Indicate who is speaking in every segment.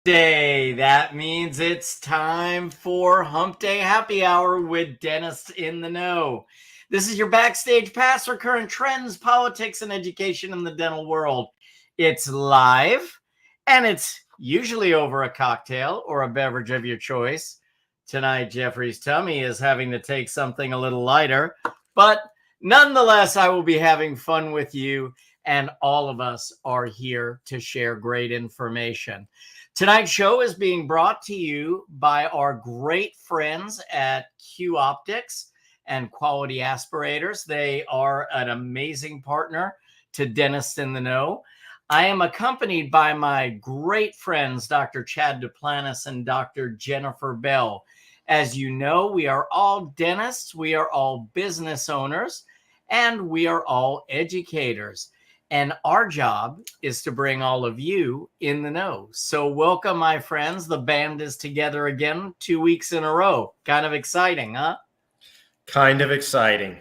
Speaker 1: Day. That means it's time for Humpday Happy Hour with Dentists in the Know. This is your backstage pass for current trends, politics, and education in the dental world. It's live, and it's usually over a cocktail or a beverage of your choice. Tonight, Jeffrey's tummy is having to take something a little lighter, but nonetheless, I will be having fun with you, and all of us are here to share great information. Tonight's show is being brought to you by our great friends at Q Optics and Quality Aspirators. They are an amazing partner to Dentists in the Know. I am accompanied by my great friends, Dr. Chad Duplantis and Dr. Jennifer Bell. As you know, we are all dentists, we are all business owners, and we are all educators. And our job is to bring all of you in the know. So welcome, my friends. The band is together again 2 weeks in a row. Kind of exciting, huh?
Speaker 2: Kind of exciting.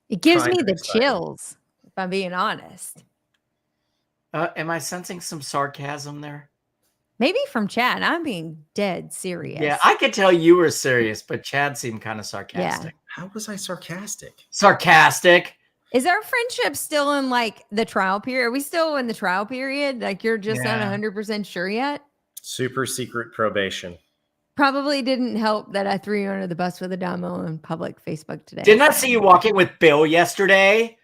Speaker 3: It gives me the chills, if I'm being honest.
Speaker 1: Am I sensing some sarcasm there?
Speaker 3: Maybe from Chad. I'm being dead serious.
Speaker 1: Yeah, I could tell you were serious, but Chad seemed kind of sarcastic.
Speaker 3: Yeah.
Speaker 2: How was I sarcastic?
Speaker 1: Sarcastic.
Speaker 3: Is our friendship still in like the trial period? Are we still in the trial period? Like you're just not 100% sure yet?
Speaker 2: Super secret probation.
Speaker 3: Probably didn't help that I threw you under the bus with a demo on public Facebook today.
Speaker 1: Didn't I see you walking with Bill yesterday?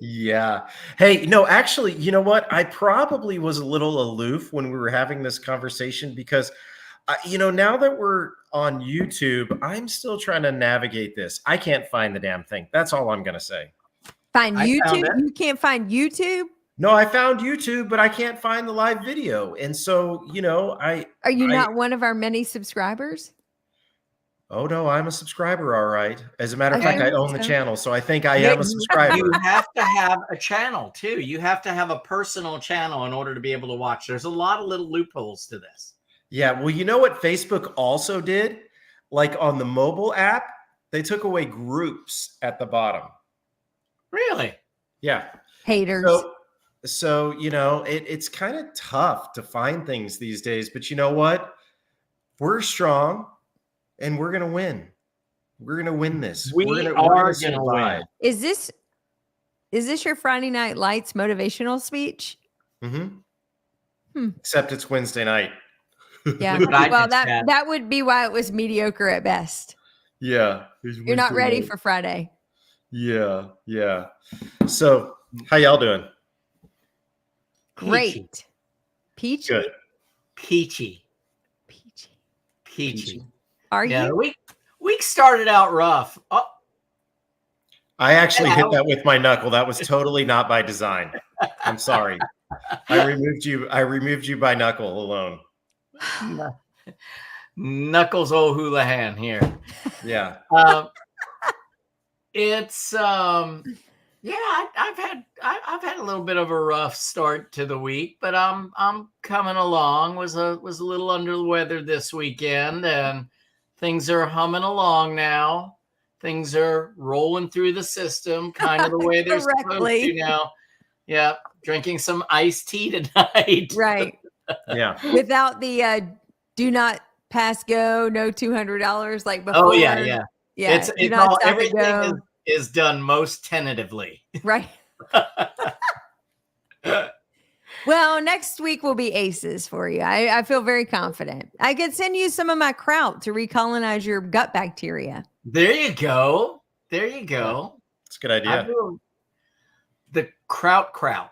Speaker 2: Yeah. Hey, no, actually, you know what? I probably was a little aloof when we were having this conversation because, now that we're on YouTube, I'm still trying to navigate this. I can't find the damn thing. That's all I'm going to say.
Speaker 3: Find YouTube? You can't find YouTube?
Speaker 2: No, I found YouTube, but I can't find the live video. And so,
Speaker 3: Are you not one of our many subscribers?
Speaker 2: Oh, no, I'm a subscriber, all right. As a matter of fact, I own the channel, so I think I am a subscriber.
Speaker 1: You have to have a channel, too. You have to have a personal channel in order to be able to watch. There's a lot of little loopholes to this.
Speaker 2: Yeah, well, you know what Facebook also did? Like on the mobile app, they took away groups at the bottom.
Speaker 1: Really?
Speaker 2: Yeah.
Speaker 3: Haters.
Speaker 2: So it's kind of tough to find things these days, but you know what? We're strong. And we're gonna win. We're gonna win this.
Speaker 1: We're gonna win.
Speaker 3: Is this your Friday Night Lights motivational speech?
Speaker 2: Mm-hmm. Except it's Wednesday night.
Speaker 3: Yeah. Well, that would be why it was mediocre at best.
Speaker 2: Yeah.
Speaker 3: You're not ready for Friday.
Speaker 2: Yeah. Yeah. So how y'all doing?
Speaker 3: Great. Peachy.
Speaker 2: Good.
Speaker 1: Peachy.
Speaker 3: Are you?
Speaker 1: The week started out rough. Oh.
Speaker 2: I actually hit that with my knuckle. That was totally not by design. I'm sorry. I removed you by knuckle alone.
Speaker 1: Knuckles O'Houlihan here.
Speaker 2: Yeah.
Speaker 1: It's I've had a little bit of a rough start to the week, but I'm coming along. Was a little under the weather this weekend, and things are humming along now. Things are rolling through the system, kind of the way they're supposed to now. Yeah, drinking some iced tea tonight.
Speaker 3: Right.
Speaker 2: Yeah.
Speaker 3: Without the do not pass go, no $200 like before.
Speaker 1: Oh yeah.
Speaker 3: Yeah.
Speaker 1: It's all, everything is done most tentatively.
Speaker 3: Right. Well, next week will be aces for you. I feel very confident. I could send you some of my kraut to recolonize your gut bacteria.
Speaker 1: There you go.
Speaker 2: It's a good idea.
Speaker 1: The kraut.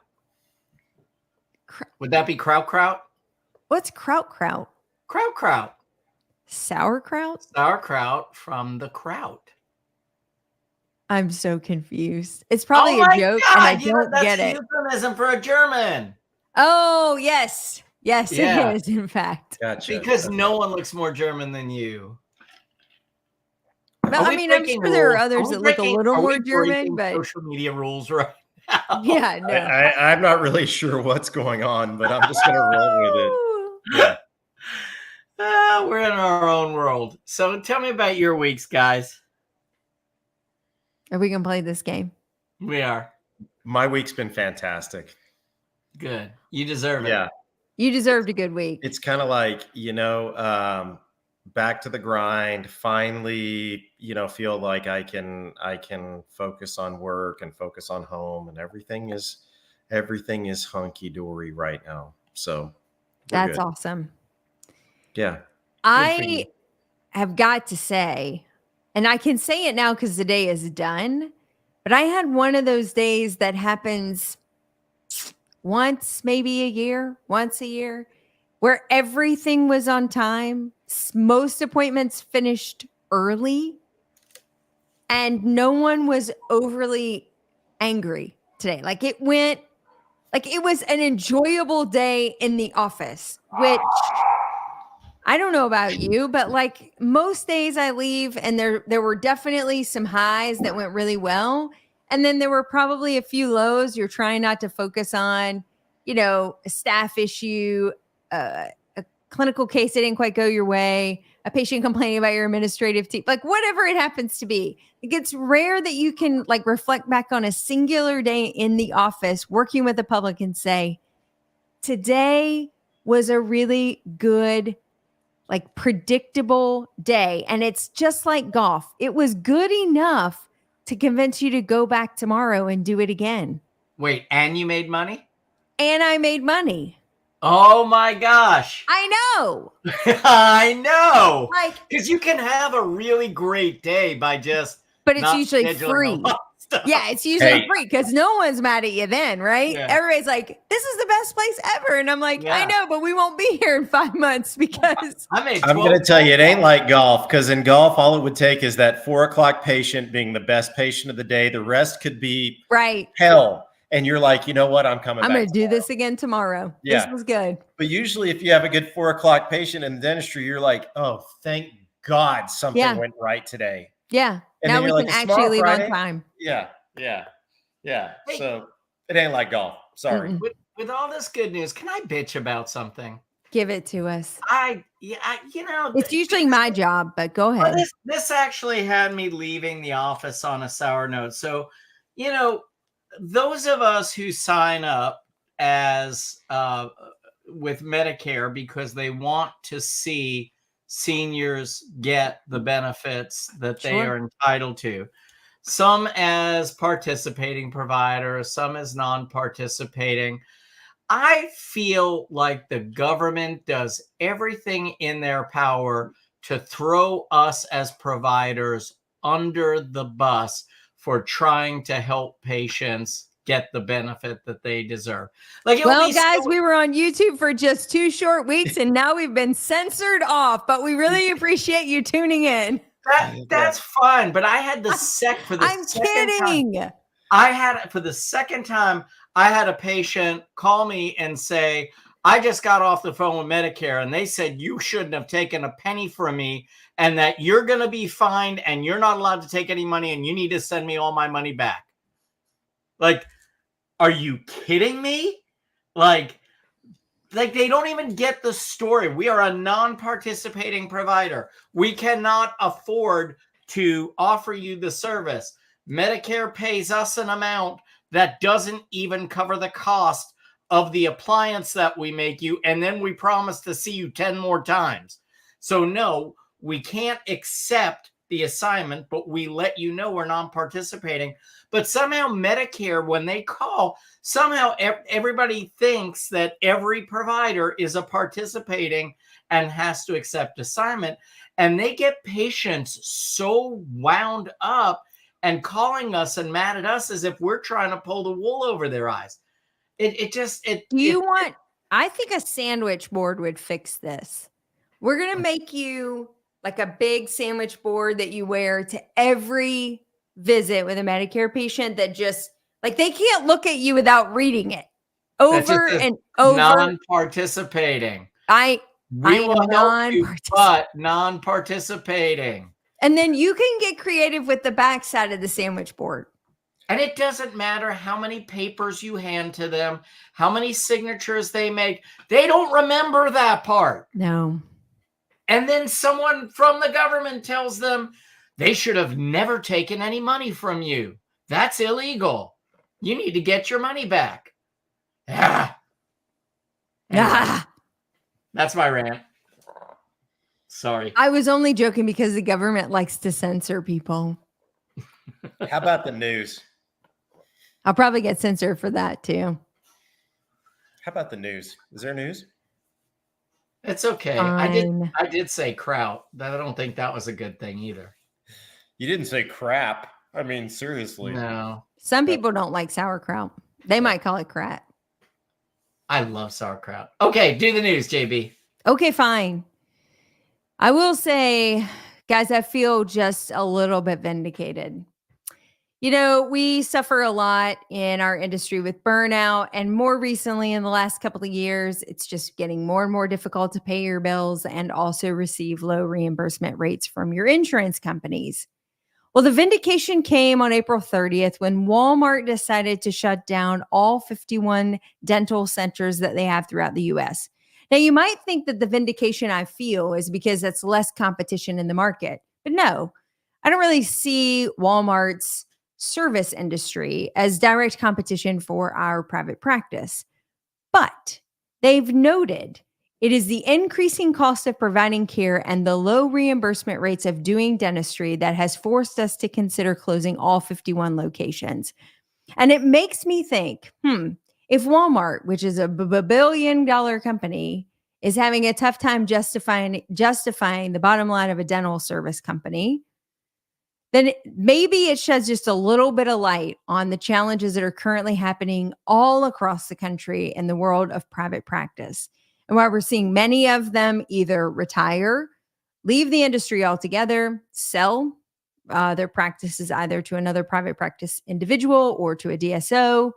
Speaker 1: Would that be kraut?
Speaker 3: What's kraut?
Speaker 1: Kraut.
Speaker 3: Sauerkraut?
Speaker 1: Sauerkraut from the kraut.
Speaker 3: I'm so confused. It's probably a joke, and I don't get it.
Speaker 1: That's euphemism for a German.
Speaker 3: Oh, yes. Yes,
Speaker 1: Yeah.
Speaker 3: It is, in fact.
Speaker 2: Gotcha.
Speaker 1: Because no one looks more German than you.
Speaker 3: Well, I mean, I'm sure there are others that look a little more German, but
Speaker 1: social media rules right now.
Speaker 3: Yeah, no.
Speaker 2: I'm not really sure what's going on, but I'm just going to roll with it. Yeah.
Speaker 1: We're in our own world. So tell me about your weeks, guys.
Speaker 3: Are we going to play this game?
Speaker 1: We are.
Speaker 2: My week's been fantastic.
Speaker 1: Good. You deserve it.
Speaker 2: Yeah.
Speaker 3: You deserved a good week.
Speaker 2: It's kind of like, back to the grind, finally, feel like I can focus on work and focus on home, and everything is hunky dory right now. So
Speaker 3: That's
Speaker 2: good.
Speaker 3: awesome.
Speaker 2: Yeah.
Speaker 3: I have got to say, and I can say it now because the day is done, but I had one of those days that happens once a year, where everything was on time. Most appointments finished early, and no one was overly angry today. Like it was an enjoyable day in the office, which I don't know about you, but like most days I leave and there were definitely some highs that went really well. And then there were probably a few lows you're trying not to focus on, a staff issue, a clinical case that didn't quite go your way, a patient complaining about your administrative team, like whatever it happens to be. It gets rare that you can like reflect back on a singular day in the office working with the public and say, today was a really good, like predictable day. And it's just like golf. It was good enough to convince you to go back tomorrow and do it again.
Speaker 1: Wait, and you made money?
Speaker 3: And I made money.
Speaker 1: Oh my gosh.
Speaker 3: I know.
Speaker 1: I know.
Speaker 3: Like,
Speaker 1: because you can have a really great day by just
Speaker 3: but it's
Speaker 1: not
Speaker 3: usually
Speaker 1: scheduling
Speaker 3: free.
Speaker 1: a lot of stuff.
Speaker 3: Yeah, it's usually free because no one's mad at you then, right?
Speaker 1: Yeah.
Speaker 3: Everybody's like, this is the best place ever. And I'm like,
Speaker 1: Yeah.
Speaker 3: I know, but we won't be here in 5 months because
Speaker 1: I'm
Speaker 2: going to tell you, it ain't like golf, because in golf, all it would take is that 4:00 patient being the best patient of the day. The rest could be
Speaker 3: right.
Speaker 2: hell. And you're like, you know what? I'm coming back.
Speaker 3: I'm going to do this again tomorrow.
Speaker 2: Yeah.
Speaker 3: This was good.
Speaker 2: But usually if you have a good 4:00 patient in dentistry, you're like, oh, thank God something went right today.
Speaker 3: Yeah.
Speaker 2: And
Speaker 3: now
Speaker 2: then
Speaker 3: we
Speaker 2: you're
Speaker 3: can
Speaker 2: like,
Speaker 3: actually leave
Speaker 2: Friday?
Speaker 3: on time.
Speaker 2: Yeah.
Speaker 1: Hey.
Speaker 2: So it ain't like golf. Sorry.
Speaker 1: With all this good news, can I bitch about something?
Speaker 3: Give it to us.
Speaker 1: It's
Speaker 3: usually my job, but go ahead.
Speaker 1: This actually had me leaving the office on a sour note. So, those of us who sign up as with Medicare because they want to see seniors get the benefits that they are entitled to, some as participating providers, some as non-participating. I feel like the government does everything in their power to throw us as providers under the bus for trying to help patients get the benefit that they deserve. We
Speaker 3: were on YouTube for just 2 short weeks and now we've been censored off, but we really appreciate you tuning in.
Speaker 1: That's fine, but I had the
Speaker 3: I'm kidding.
Speaker 1: For the second time, I had a patient call me and say, I just got off the phone with Medicare and they said you shouldn't have taken a penny from me and that you're going to be fined and you're not allowed to take any money and you need to send me all my money back. Like, are you kidding me? Like they don't even get the story. We are a non-participating provider. We cannot afford to offer you the service. Medicare pays us an amount that doesn't even cover the cost of the appliance that we make you, and then we promise to see you 10 more times. So no, we can't accept the assignment, but we let you know we're non-participating. But somehow Medicare, when they call, somehow everybody thinks that every provider is a participating and has to accept assignment. And they get patients so wound up and calling us and mad at us as if we're trying to pull the wool over their eyes.
Speaker 3: I think a sandwich board would fix this. We're going to make you like a big sandwich board that you wear to every visit with a Medicare patient that just like they can't look at you without reading it over and over.
Speaker 1: Non-participating.
Speaker 3: I
Speaker 1: will help you,
Speaker 3: non-participating.
Speaker 1: but non-participating.
Speaker 3: And then you can get creative with the backside of the sandwich board.
Speaker 1: And it doesn't matter how many papers you hand to them, how many signatures they make. They don't remember that part.
Speaker 3: No.
Speaker 1: And then someone from the government tells them they should have never taken any money from you. That's illegal. You need to get your money back. Anyway,
Speaker 3: Ah,
Speaker 1: that's my rant. Sorry.
Speaker 3: I was only joking because the government likes to censor people.
Speaker 2: How about the news?
Speaker 3: I'll probably get censored for that too.
Speaker 2: How about the news? Is there news?
Speaker 1: It's okay.
Speaker 3: Fine.
Speaker 1: I did say kraut. I don't think that was a good thing either.
Speaker 2: You didn't say crap. I mean, seriously.
Speaker 1: No.
Speaker 3: Some people don't like sauerkraut. They might call it crap.
Speaker 1: I love sauerkraut. Okay, do the news, JB.
Speaker 3: Okay, fine. I will say, guys, I feel just a little bit vindicated. You know, we suffer a lot in our industry with burnout. And more recently, in the last couple of years, it's just getting more and more difficult to pay your bills and also receive low reimbursement rates from your insurance companies. Well, the vindication came on April 30th when Walmart decided to shut down all 51 dental centers that they have throughout the US. Now, you might think that the vindication I feel is because it's less competition in the market, but no, I don't really see Walmart's service industry as direct competition for our private practice. But they've noted it is the increasing cost of providing care and the low reimbursement rates of doing dentistry that has forced us to consider closing all 51 locations. And it makes me think, if Walmart, which is a billion-dollar company, is having a tough time justifying the bottom line of a dental service company, then maybe it sheds just a little bit of light on the challenges that are currently happening all across the country in the world of private practice. And why we're seeing many of them either retire, leave the industry altogether, sell their practices either to another private practice individual or to a DSO,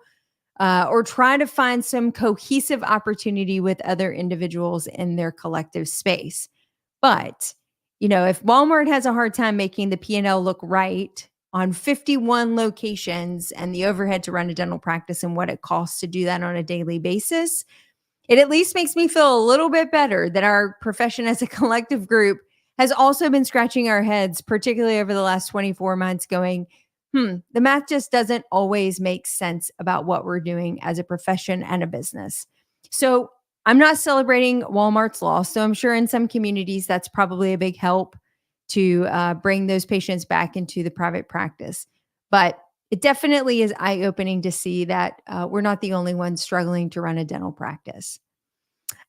Speaker 3: or try to find some cohesive opportunity with other individuals in their collective space. But you know, if Walmart has a hard time making the P&L look right on 51 locations and the overhead to run a dental practice and what it costs to do that on a daily basis, it at least makes me feel a little bit better that our profession as a collective group has also been scratching our heads, particularly over the last 24 months, going, the math just doesn't always make sense about what we're doing as a profession and a business. So I'm not celebrating Walmart's loss, so I'm sure in some communities that's probably a big help to bring those patients back into the private practice. But it definitely is eye-opening to see that we're not the only ones struggling to run a dental practice.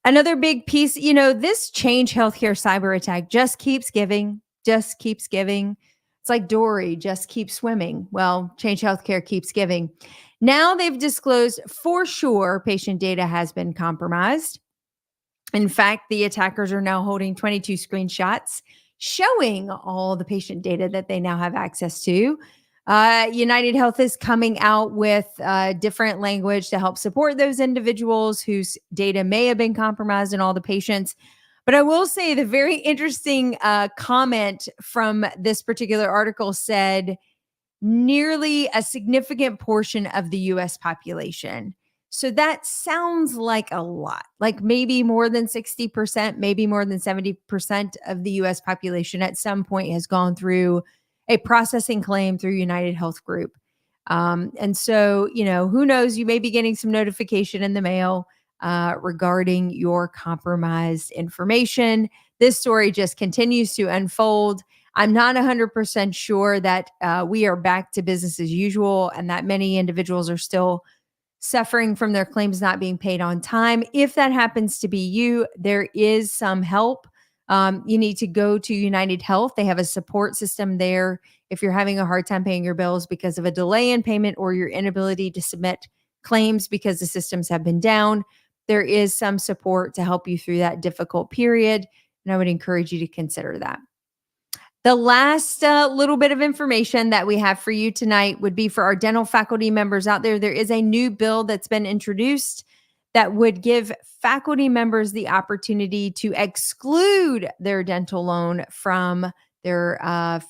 Speaker 3: Another big piece, you know, this Change Healthcare cyber attack just keeps giving. It's like Dory, just keep swimming. Well, Change Healthcare keeps giving. Now they've disclosed for sure patient data has been compromised. In fact, the attackers are now holding 22 screenshots showing all the patient data that they now have access to. United Health is coming out with different language to help support those individuals whose data may have been compromised in all the patients. But I will say the very interesting comment from this particular article said, nearly a significant portion of the US population. So that sounds like a lot, like maybe more than 60%, maybe more than 70% of the US population at some point has gone through a processing claim through United Health Group. And so, you know, who knows, you may be getting some notification in the mail regarding your compromised information. This story just continues to unfold. I'm not 100% sure that we are back to business as usual and that many individuals are still suffering from their claims not being paid on time. If that happens to be you, there is some help. You need to go to United Health. They have a support system there. If you're having a hard time paying your bills because of a delay in payment or your inability to submit claims because the systems have been down, there is some support to help you through that difficult period. And I would encourage you to consider that. The last little bit of information that we have for you tonight would be for our dental faculty members out there. There is a new bill that's been introduced that would give faculty members the opportunity to exclude their dental loan from their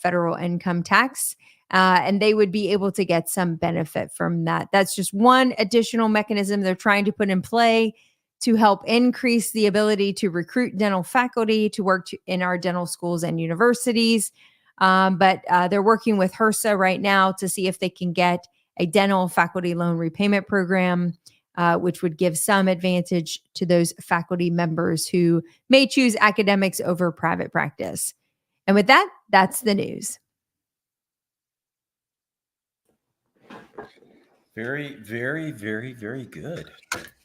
Speaker 3: federal income tax. And they would be able to get some benefit from that. That's just one additional mechanism they're trying to put in play to help increase the ability to recruit dental faculty to work in our dental schools and universities. But they're working with HRSA right now to see if they can get a dental faculty loan repayment program which would give some advantage to those faculty members who may choose academics over private practice. And with that, that's the news.
Speaker 2: Very, very, very, very good.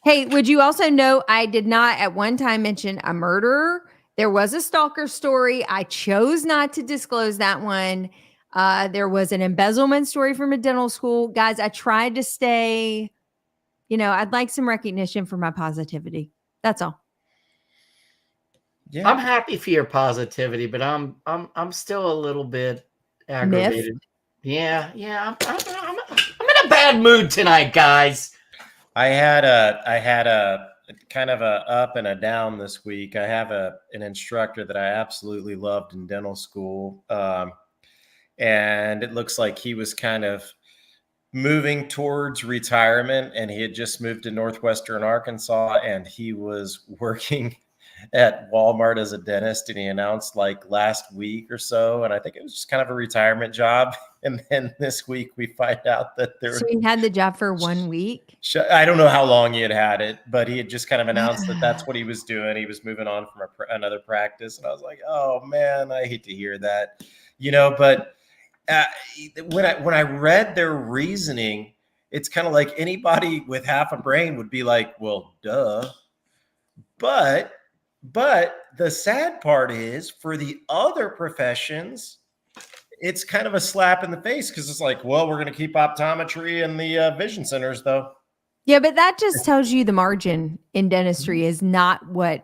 Speaker 3: Hey, would you also know I did not at one time mention a murderer? There was a stalker story. I chose not to disclose that one. There was an embezzlement story from a dental school. Guys, I tried to stay, I'd like some recognition for my positivity. That's all.
Speaker 1: Yeah. I'm happy for your positivity, but I'm still a little bit aggravated. Myth? Yeah. I'm in a bad mood tonight, guys.
Speaker 2: I had a kind of a up and a down this week. I have an instructor that I absolutely loved in dental school. And it looks like he was kind of moving towards retirement, and he had just moved to Northwestern Arkansas, and he was working at Walmart as a dentist, and he announced like last week or so, and I think it was just kind of a retirement job. And then this week we find out that
Speaker 3: So he had the job for 1 week?
Speaker 2: I don't know how long he had it, but he had just kind of announced that that's what he was doing. He was moving on from another practice, and I was like, oh man, I hate to hear that, but when I read their reasoning, it's kind of like anybody with half a brain would be like, well, duh. But the sad part is for the other professions, it's kind of a slap in the face because it's like, well, we're going to keep optometry in the vision centers, though.
Speaker 3: Yeah, but that just tells you the margin in dentistry is nowhere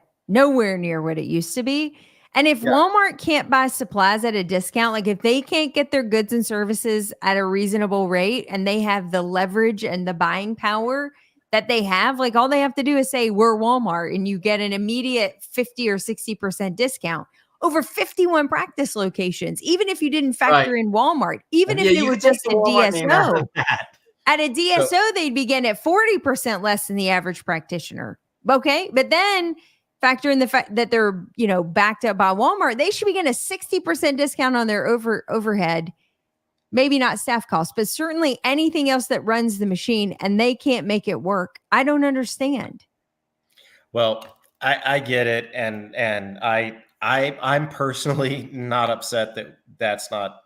Speaker 3: near what it used to be. And if Walmart can't buy supplies at a discount, like if they can't get their goods and services at a reasonable rate and they have the leverage and the buying power that they have, like all they have to do is say, we're Walmart, and you get an immediate 50 or 60% discount over 51 practice locations, even if you didn't factor in Walmart, even if they were just a DSO. At a DSO, they'd begin at 40% less than the average practitioner. Okay. But then factor in the fact that they're, backed up by Walmart, they should be getting a 60% discount on their overhead, maybe not staff costs, but certainly anything else that runs the machine, and they can't make it work. I don't understand.
Speaker 2: Well, I get it. And I'm personally not upset that that's not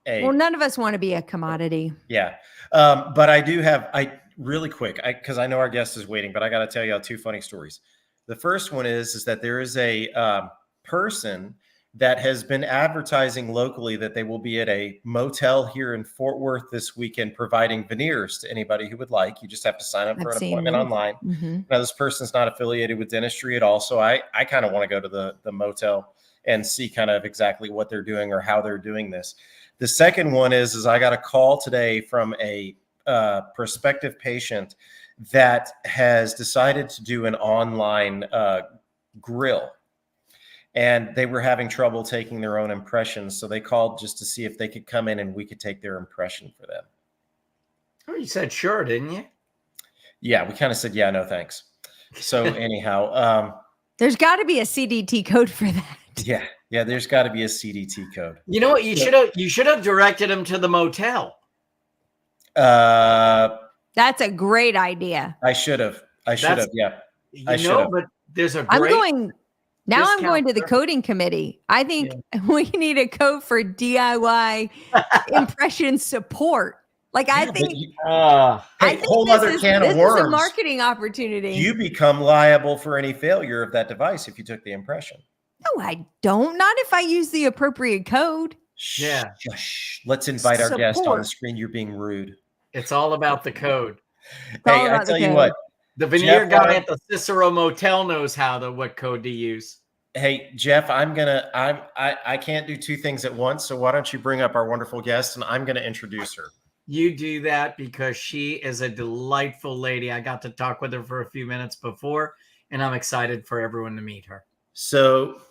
Speaker 3: well, none of us want to be a commodity.
Speaker 2: Yeah. But I do have, really quick, because I know our guest is waiting, but I got to tell you two funny stories. The first one is that there is a person that has been advertising locally that they will be at a motel here in Fort Worth this weekend, providing veneers to anybody who would like. You just have to sign up for an appointment online. Mm-hmm. Now, this person's not affiliated with dentistry at all. So I kind of want to go to the motel and see kind of exactly what they're doing or how they're doing this. The second one is I got a call today from a prospective patient that has decided to do an online grill, and they were having trouble taking their own impressions. So they called just to see if they could come in and we could take their impression for them.
Speaker 1: Oh, you said sure, didn't you?
Speaker 2: Yeah, we kind of said, yeah, no, thanks. So anyhow,
Speaker 3: there's got to be a CDT code for that.
Speaker 2: Yeah, there's got to be a CDT code.
Speaker 1: You know what? You should have directed him to the motel.
Speaker 3: That's a great idea.
Speaker 2: I should have. Yeah.
Speaker 1: But there's a great
Speaker 3: I'm going to the coding committee. I think we need a code for DIY impression support. Like I think
Speaker 2: whole other can of worms.
Speaker 3: This is a marketing opportunity.
Speaker 2: You become liable for any failure of that device if you took the impression.
Speaker 3: No, I don't. Not if I use the appropriate code.
Speaker 1: Yeah.
Speaker 2: Shush. Let's invite our guest on the screen. You're being rude.
Speaker 1: It's all about the code.
Speaker 2: Hey, I tell you what.
Speaker 1: The veneer guy at the Cicero Motel knows what code to use.
Speaker 2: Hey, Jeff, I can't do two things at once. So why don't you bring up our wonderful guest, and I'm going to introduce her.
Speaker 1: You do that because she is a delightful lady. I got to talk with her for a few minutes before, and I'm excited for everyone to meet her.
Speaker 2: So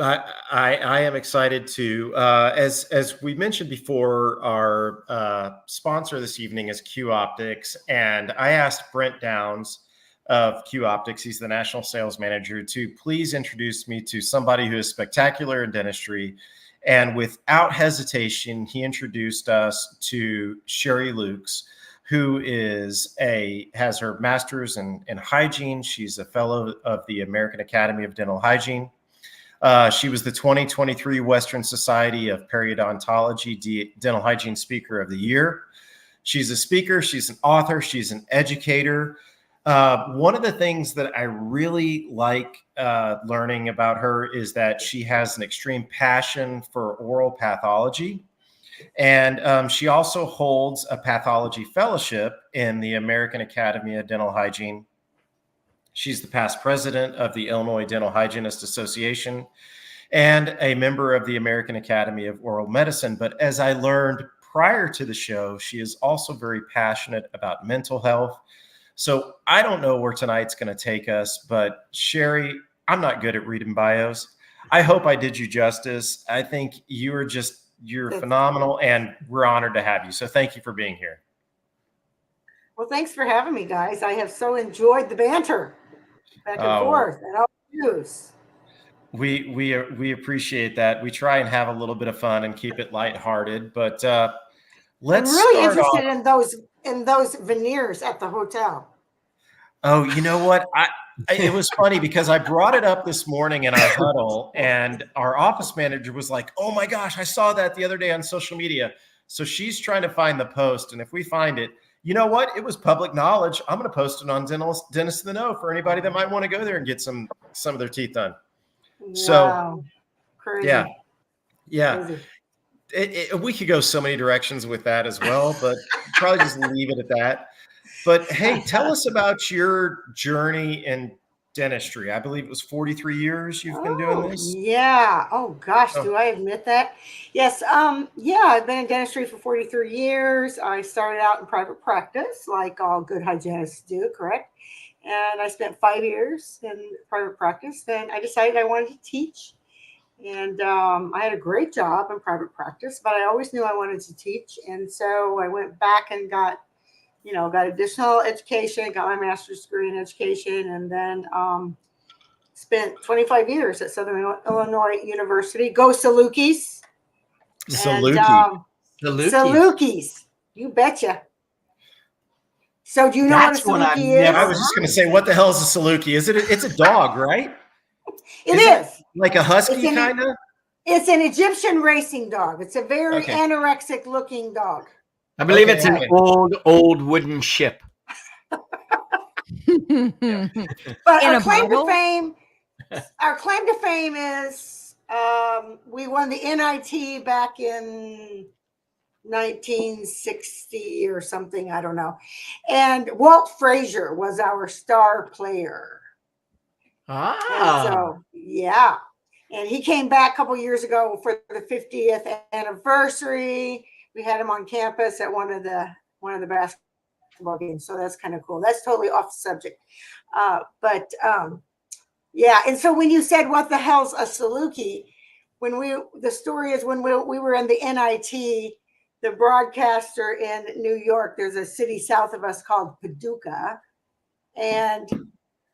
Speaker 2: I am excited to, as we mentioned before, our sponsor this evening is Q Optics, and I asked Brent Downs of Q Optics, he's the national sales manager, to please introduce me to somebody who is spectacular in dentistry. And without hesitation, he introduced us to Sherri Lukes, who has her master's in hygiene. She's a fellow of the American Academy of Dental Hygiene. She was the 2023 Western Society of Periodontology Dental Hygiene Speaker of the Year. She's a speaker, she's an author, she's an educator. One of the things that I really like learning about her is that she has an extreme passion for oral pathology. And she also holds a pathology fellowship in the American Academy of Dental Hygiene. She's the past president of the Illinois Dental Hygienist Association and a member of the American Academy of Oral Medicine. But as I learned prior to the show, she is also very passionate about mental health. So I don't know where tonight's going to take us, but Sherri, I'm not good at reading bios. I hope I did you justice. I think you're phenomenal, and we're honored to have you. So thank you for being here.
Speaker 4: Well, thanks for having me, guys. I have so enjoyed the banter back and forth and all the news.
Speaker 2: We appreciate that. We try and have a little bit of fun and keep it lighthearted, but let's.
Speaker 4: I'm really interested in those veneers at the hotel.
Speaker 2: Oh, you know what? It was funny because I brought it up this morning in our huddle, and our office manager was like, "Oh my gosh, I saw that the other day on social media." So she's trying to find the post, and if we find it, you know what? It was public knowledge. I'm going to post it on Dentist in the Know for anybody that might want to go there and get some of their teeth done.
Speaker 4: Wow. Crazy.
Speaker 2: Yeah. Crazy. We could go so many directions with that as well, but probably just leave it at that. But hey, tell us about your journey in dentistry. I believe it was 43 years you've been doing this.
Speaker 4: Yeah. Oh gosh, do I admit that? Yes. Yeah, I've been in dentistry for 43 years. I started out in private practice, like all good hygienists do, correct? And I spent 5 years in private practice. Then I decided I wanted to teach. And I had a great job in private practice, but I always knew I wanted to teach. And so I went back and got additional education, got my master's degree in education, and then spent 25 years at Southern Illinois University. Go Salukis. Salukis. You betcha. So do you know what a Saluki is?
Speaker 2: I was just going to say, what the hell is a Saluki? It's a dog, right?
Speaker 4: It is.
Speaker 2: Like a husky kind of?
Speaker 4: It's an Egyptian racing dog. It's a very anorexic looking dog.
Speaker 1: I believe it's an old wooden ship.
Speaker 4: But our claim to fame is we won the NIT back in 1960 or something. I don't know. And Walt Frazier was our star player. And so, yeah. And he came back a couple years ago for the 50th anniversary. We had him on campus at one of the basketball games. So that's kind of cool. That's totally off the subject. Yeah. And so when you said, what the hell's a Saluki? The story is when we were in the NIT, the broadcaster in New York, there's a city south of us called Paducah. And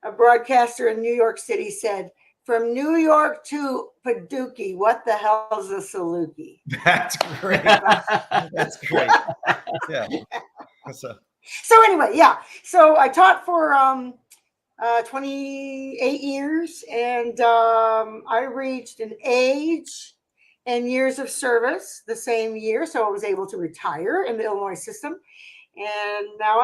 Speaker 4: a broadcaster in New York City said, from New York to Paducah, what the hell is a Saluki?
Speaker 2: That's great. That's great. Yeah.
Speaker 4: So anyway, yeah. So I taught for 28 years, and I reached an age and years of service the same year. So I was able to retire in the Illinois system. And now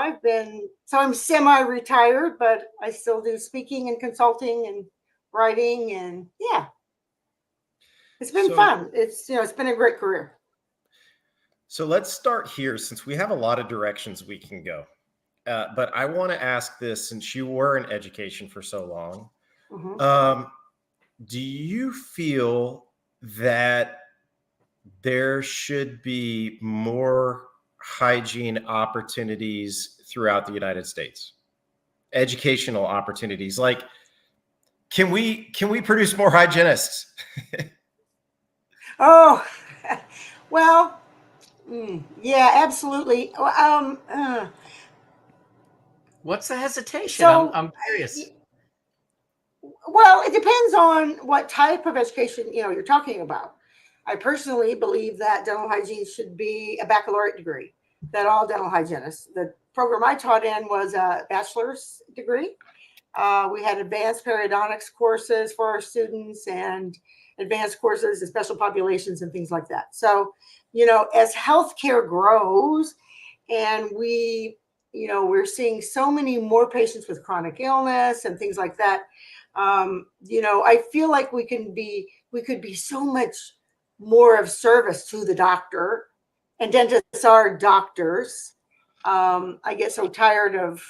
Speaker 4: I'm semi-retired, but I still do speaking and consulting and writing, and yeah, it's been fun. It's been a great career.
Speaker 2: So let's start here, since we have a lot of directions we can go. But I want to ask this, since you were in education for so long, do you feel that there should be more hygiene opportunities throughout the United States? Educational opportunities, like, can we produce more hygienists?
Speaker 4: Oh, well, yeah, absolutely.
Speaker 1: What's the hesitation?
Speaker 4: So,
Speaker 1: I'm curious.
Speaker 4: Well, it depends on what type of education you're talking about. I personally believe that dental hygiene should be a baccalaureate degree. that all dental hygienists. The program I taught in was a bachelor's degree. We had advanced periodontics courses for our students and advanced courses in special populations and things like that. So, as healthcare grows and we're seeing so many more patients with chronic illness and things like that, I feel like we could be so much more of service to the doctor, and dentists are doctors. I get so tired of,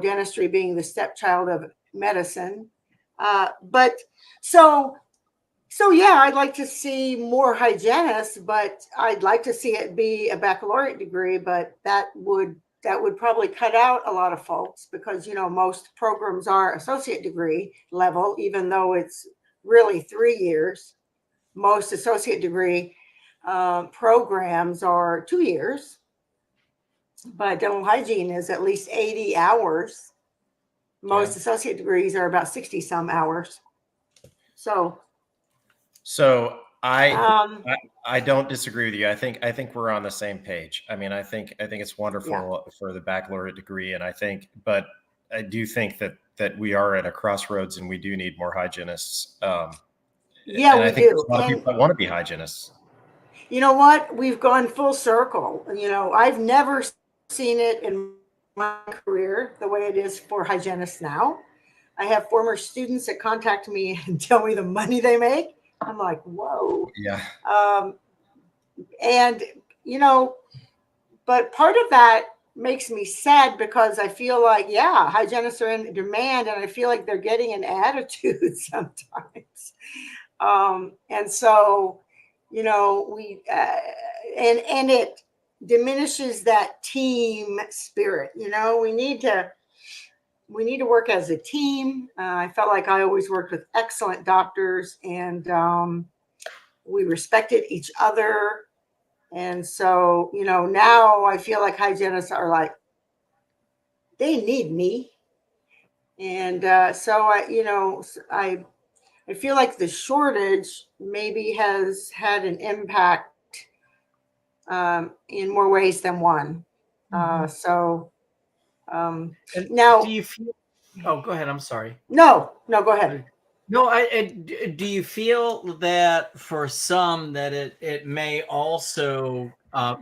Speaker 4: dentistry being the stepchild of medicine. But so yeah, I'd like to see more hygienists, but I'd like to see it be a baccalaureate degree, but that would probably cut out a lot of folks because, most programs are associate degree level, even though it's really 3 years. Most associate degree programs are 2 years, but dental hygiene is at least 80 hours. Most associate degrees are about 60 some hours. So
Speaker 2: I don't disagree with you. I think we're on the same page. I mean, I think it's wonderful for the baccalaureate degree, and but I do think that we are at a crossroads, and we do need more hygienists. And I think there's a lot of people that want to be hygienists.
Speaker 4: You know what? We've gone full circle. I've never seen it in my career the way it is for hygienists now. I have former students that contact me and tell me the money they make. I'm like, whoa.
Speaker 2: Yeah.
Speaker 4: And, but part of that makes me sad because I feel like, hygienists are in demand, and I feel like they're getting an attitude sometimes. And so, we, and it diminishes that team spirit. We need to work as a team. I felt like I always worked with excellent doctors, and we respected each other. And so, now I feel like hygienists are like, they need me. And so I feel like the shortage maybe has had an impact in more ways than one. Now,
Speaker 1: do you feel? Oh, go ahead. I'm sorry.
Speaker 4: No, go ahead.
Speaker 1: No, do you feel that for some that it may also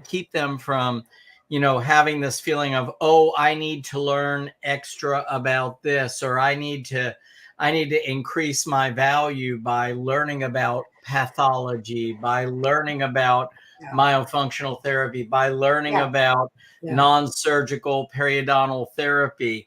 Speaker 1: keep them from, having this feeling of, oh, I need to learn extra about this, or I need to increase my value by learning about pathology, by learning about myofunctional therapy, by learning about non-surgical periodontal therapy.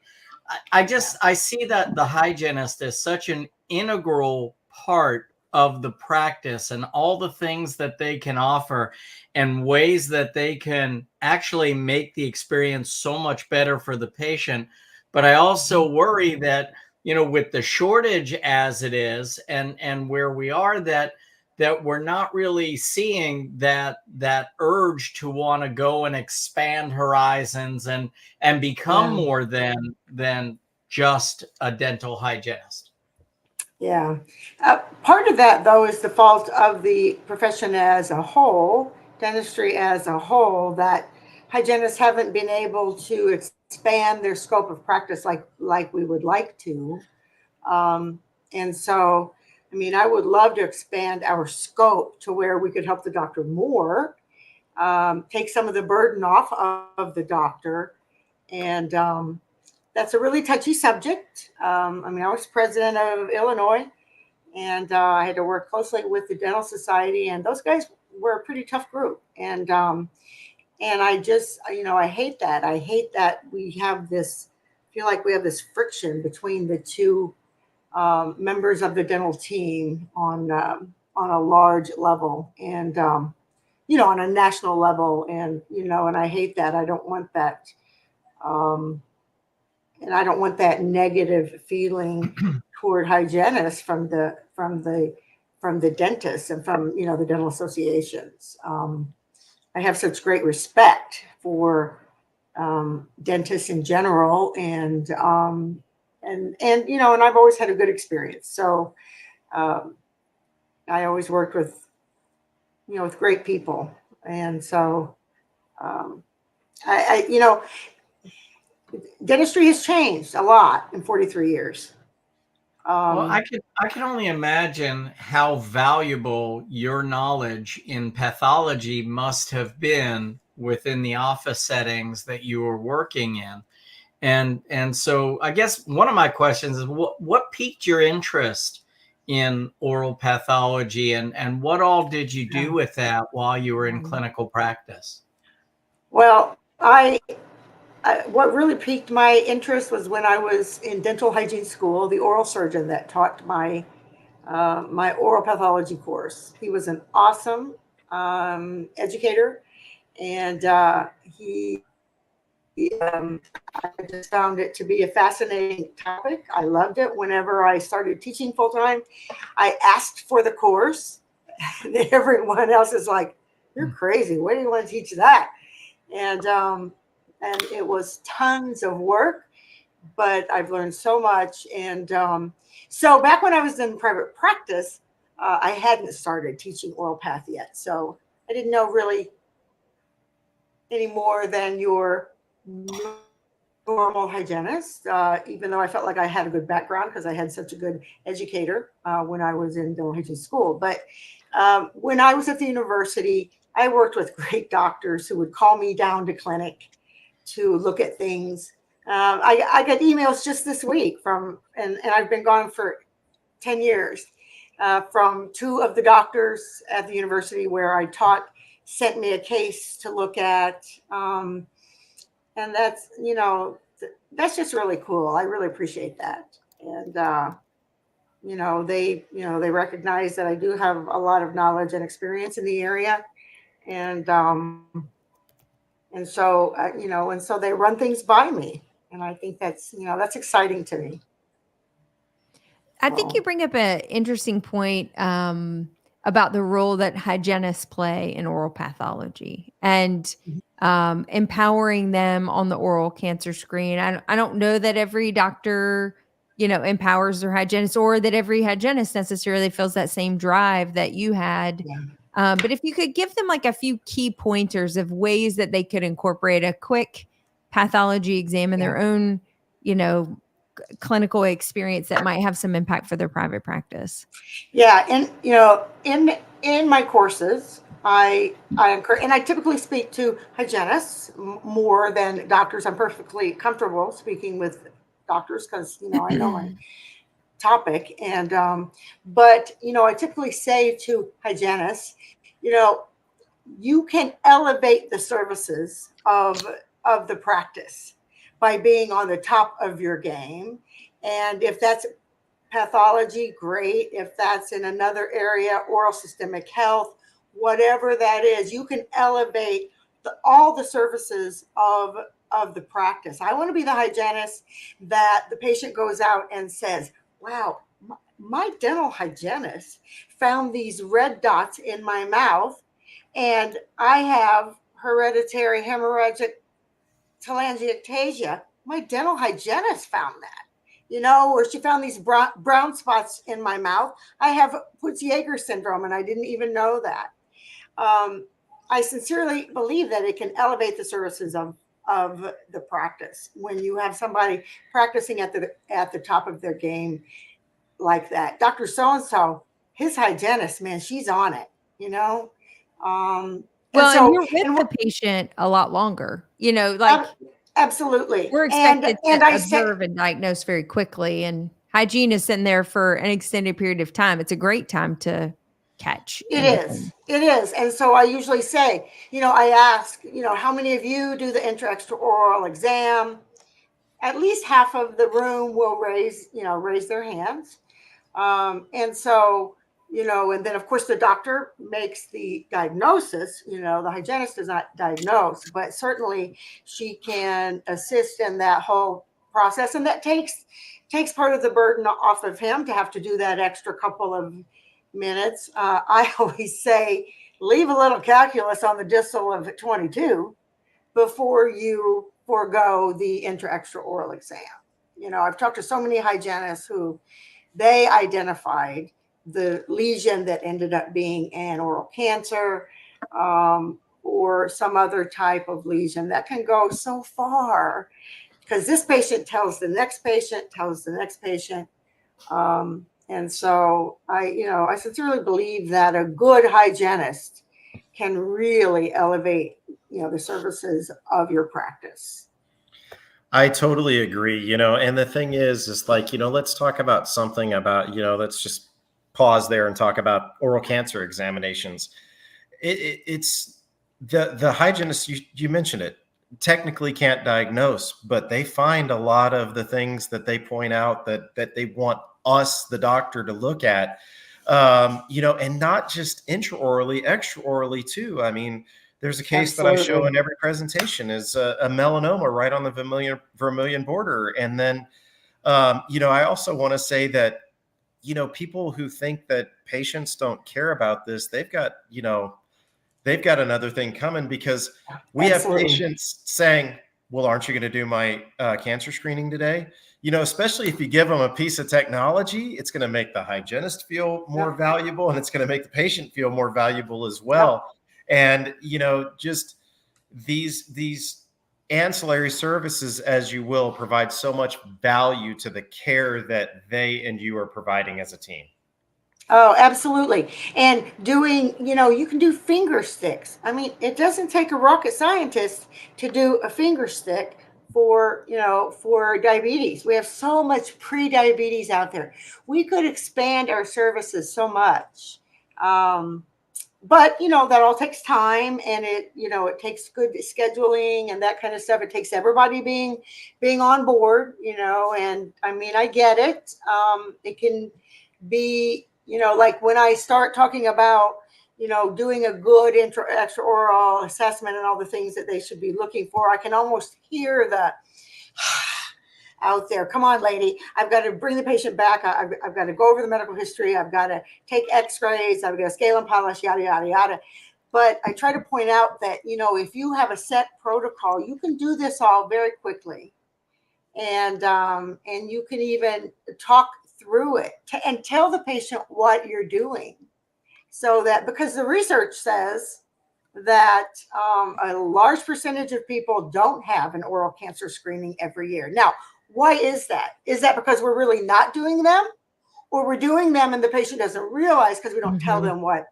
Speaker 1: I see that the hygienist is such an integral part of the practice, and all the things that they can offer and ways that they can actually make the experience so much better for the patient. But I also worry that, with the shortage as it is, and where we are, that we're not really seeing that urge to want to go and expand horizons and become more than just a dental hygienist.
Speaker 4: Yeah. Part of that, though, is the fault of the profession as a whole, dentistry as a whole, that hygienists haven't been able to expand their scope of practice like we would like to. And so, I would love to expand our scope to where we could help the doctor more, take some of the burden off of the doctor. And that's a really touchy subject. I was president of Illinois, and I had to work closely with the Dental Society, and those guys were a pretty tough group. And I just, I hate that. I hate that we have this, feel like we have this friction between the two members of the dental team on a large level, and on a national level, and and I hate that. I don't want that, and I don't want that negative feeling toward hygienists from the dentists and from the dental associations. I have such great respect for dentists in general, and I've always had a good experience. So I always worked with with great people, and so You know, dentistry has changed a lot in 43 years.
Speaker 1: Well, I can only imagine how valuable your knowledge in pathology must have been within the office settings that you were working in. And so I guess one of my questions is what piqued your interest in oral pathology, and what all did you do with that while you were in clinical practice?
Speaker 4: Well, what really piqued my interest was when I was in dental hygiene school, the oral surgeon that taught my my oral pathology course. He was an awesome educator, and I just found it to be a fascinating topic. I loved it. Whenever I started teaching full time, I asked for the course. Everyone else is like, "You're crazy. Why do you want to teach that?" And it was tons of work, but I've learned so much. And so back when I was in private practice, I hadn't started teaching oral path yet, so I didn't know really any more than your normal hygienist, even though I felt like I had a good background because I had such a good educator when I was in dental hygiene school. But when I was at the university, I worked with great doctors who would call me down to clinic to look at things. I got emails just this week from, and I've been gone for 10 years, from two of the doctors at the university where I taught, sent me a case to look at. And that's, you know, that's just really cool. I really appreciate that. And, they recognize that I do have a lot of knowledge and experience in the area. And so, and so they run things by me. And I think that's, that's exciting to me.
Speaker 3: I think you bring up an interesting point about the role that hygienists play in oral pathology and empowering them on the oral cancer screen. I don't know that every doctor, empowers their hygienist, or that every hygienist necessarily feels that same drive that you had.
Speaker 4: Yeah.
Speaker 3: But if you could give them like a few key pointers of ways that they could incorporate a quick pathology exam in their own, clinical experience that might have some impact for their private practice.
Speaker 4: Yeah, and in my courses, I encourage, and I typically speak to hygienists more than doctors. I'm perfectly comfortable speaking with doctors because I know my topic, and but I typically say to hygienists, you can elevate the services of the practice by being on the top of your game. And if that's pathology, great. If that's in another area, oral systemic health, whatever that is, you can elevate all the services of the practice. I want to be the hygienist that the patient goes out and says, wow, my dental hygienist found these red dots in my mouth, and I have hereditary hemorrhagic telangiectasia. My dental hygienist found that, or she found these brown spots in my mouth. I have Peutz-Jeghers syndrome, and I didn't even know that. I sincerely believe that it can elevate the services of the practice when you have somebody practicing at the top of their game like that. Dr. So-and-so, his hygienist, man, she's on it,
Speaker 3: and you're with the patient a lot longer,
Speaker 4: absolutely.
Speaker 3: We're expected to observe and diagnose very quickly, and hygiene is sitting there for an extended period of time. It's a great time to catch.
Speaker 4: It is. And so I usually say, I ask, how many of you do the intra-extraoral exam? At least half of the room will raise their hands. And so, and then of course the doctor makes the diagnosis, the hygienist does not diagnose, but certainly she can assist in that whole process. And that takes part of the burden off of him to have to do that extra couple of minutes. I always say, leave a little calculus on the distal of 22 before you forego the intra-extraoral exam. I've talked to so many hygienists who they identified the lesion that ended up being an oral cancer, or some other type of lesion that can go so far, because this patient tells the next patient, tells the next patient. And so I sincerely believe that a good hygienist can really elevate, the services of your practice.
Speaker 2: I totally agree, and the thing is like, let's talk about something about, let's just pause there and talk about oral cancer examinations. It's the hygienist, you mentioned it, technically can't diagnose, but they find a lot of the things that they point out that they want us, the doctor, to look at, and not just intraorally, extraorally too. I mean, there's a case that I show in every presentation is a melanoma right on the vermilion border. And then, I also want to say that, people who think that patients don't care about this, they've got another thing coming, because we have patients saying, well, aren't you going to do my cancer screening today? Especially if you give them a piece of technology, it's going to make the hygienist feel more valuable, and it's going to make the patient feel more valuable as well. And, just these ancillary services, as you will, provide so much value to the care that they and you are providing as a team.
Speaker 4: Oh, absolutely. And doing, you can do finger sticks. I mean, it doesn't take a rocket scientist to do a finger stick for diabetes. We have so much pre-diabetes out there. We could expand our services so much. But, that all takes time, and it takes good scheduling and that kind of stuff. It takes everybody being on board, and I mean, I get it. It can be, like when I start talking about, doing a good extraoral assessment and all the things that they should be looking for, I can almost hear the out there. Come on, lady. I've got to bring the patient back. I've got to go over the medical history. I've got to take x-rays. I've got to scale and polish, yada, yada, yada. But I try to point out that, if you have a set protocol, you can do this all very quickly. And you can even talk through it and tell the patient what you're doing, so that, because the research says that a large percentage of people don't have an oral cancer screening every year. Now, why is that? Is that because we're really not doing them, or we're doing them and the patient doesn't realize because we don't tell them what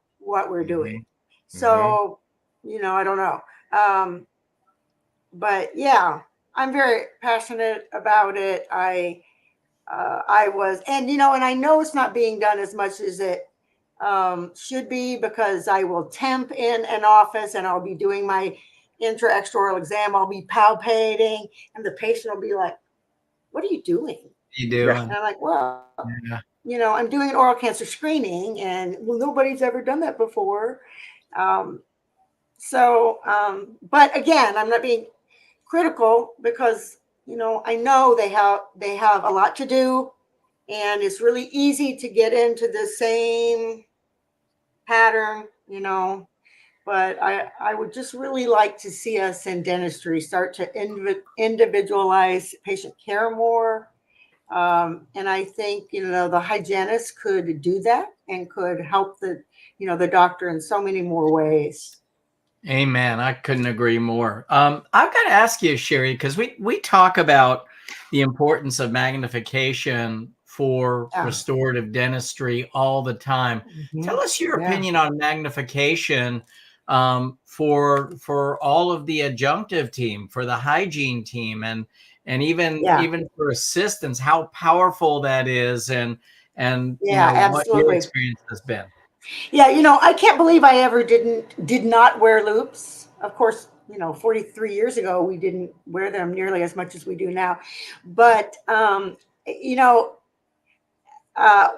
Speaker 4: we're doing? So, I don't know. But yeah, I'm very passionate about it. I was, and I know it's not being done as much as it should be, because I will temp in an office and I'll be doing my extraoral exam. I'll be palpating, and the patient will be like, "What are you doing?"
Speaker 1: You doing?
Speaker 4: And I'm like, "Well, I'm doing an oral cancer screening, and nobody's ever done that before." But again, I'm not being critical, because I know they have a lot to do, and it's really easy to get into the same pattern, but I would just really like to see us in dentistry start to individualize patient care more. And I think, the hygienist could do that and could help the doctor in so many more ways.
Speaker 1: Amen. I couldn't agree more. I've got to ask you, Sherri, because we talk about the importance of magnification for restorative dentistry all the time. Tell us your opinion on magnification for all of the adjunctive team, for the hygiene team, and even for assistants, how powerful that is, and what your experience has been.
Speaker 4: Yeah, I can't believe I ever did not wear loops. Of course, 43 years ago, we didn't wear them nearly as much as we do now. But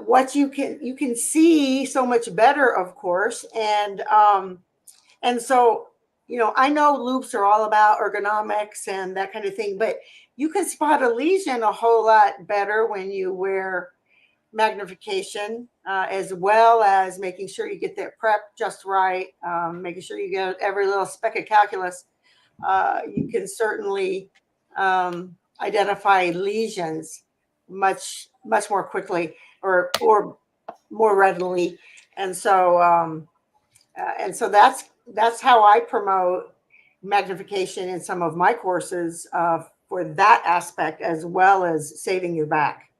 Speaker 4: what you can see so much better, of course, and so I know loops are all about ergonomics and that kind of thing, but you can spot a lesion a whole lot better when you wear magnification, as well as making sure you get that prep just right, making sure you get every little speck of calculus. You can certainly identify lesions much more quickly, or more readily, and so that's that's how I promote magnification in some of my courses for that aspect, as well as saving your back.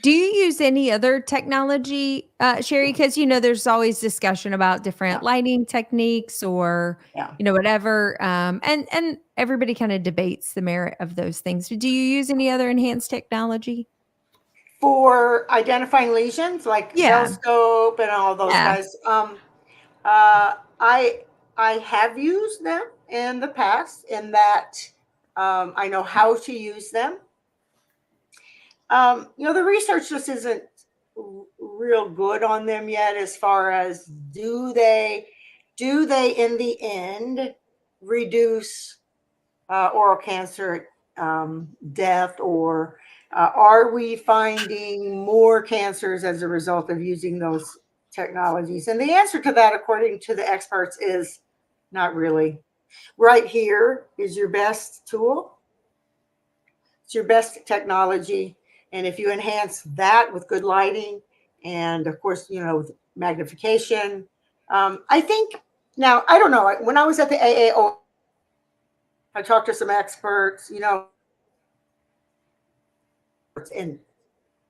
Speaker 3: Do you use any other technology, Sherri? Because, there's always discussion about different lighting techniques or, whatever. And everybody kind of debates the merit of those things. Do you use any other enhanced technology?
Speaker 4: For identifying lesions, like Velscope and all those guys, I have used them in the past, in that I know how to use them. The research just isn't real good on them yet, as far as do they in the end reduce oral cancer death, or are we finding more cancers as a result of using those technologies? And the answer to that, according to the experts, is not really. Right here is your best tool. It's your best technology. And if you enhance that with good lighting and, of course, with magnification, I think, now, I don't know, when I was at the AAO, I talked to some experts, and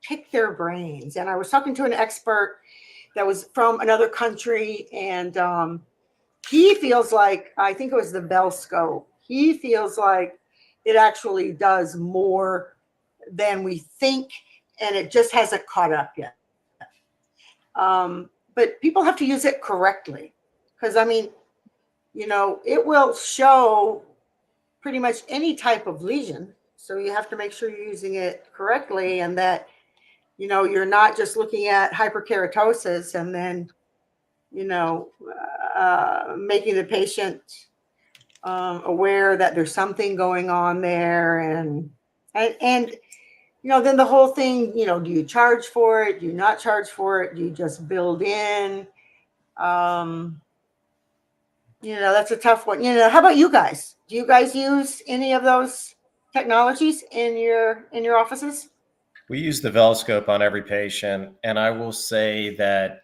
Speaker 4: pick their brains. And I was talking to an expert that was from another country, and he feels like, I think it was the Velscope, he feels like it actually does more than we think, and it just hasn't caught up yet. But people have to use it correctly, because it will show pretty much any type of lesion. So you have to make sure you're using it correctly, and that you're not just looking at hyperkeratosis and then making the patient aware that there's something going on there, and then the whole thing, do you charge for it? Do you not charge for it? Do you just build in? That's a tough one. How about you guys? Do you guys use any of those technologies in your offices?
Speaker 2: We use the Velscope on every patient, and I will say that,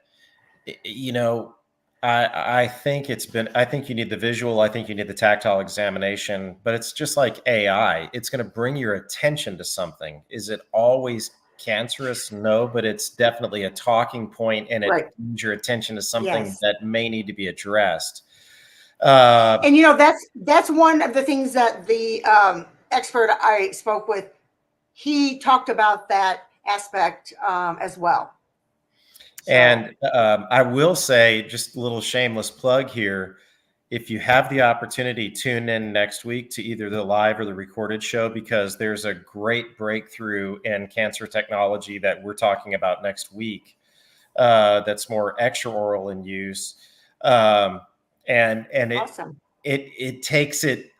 Speaker 2: I think I think you need the visual, I think you need the tactile examination, but it's just like AI. It's going to bring your attention to something. Is it always cancerous? No, but it's definitely a talking point, and it brings your attention to something that may need to be addressed.
Speaker 4: And that's one of the things that the expert I spoke with, he talked about that aspect as well. So.
Speaker 2: And I will say, just a little shameless plug here, if you have the opportunity, tune in next week to either the live or the recorded show, because there's a great breakthrough in cancer technology that we're talking about next week that's more extraoral in use. And
Speaker 4: awesome.
Speaker 2: It takes it,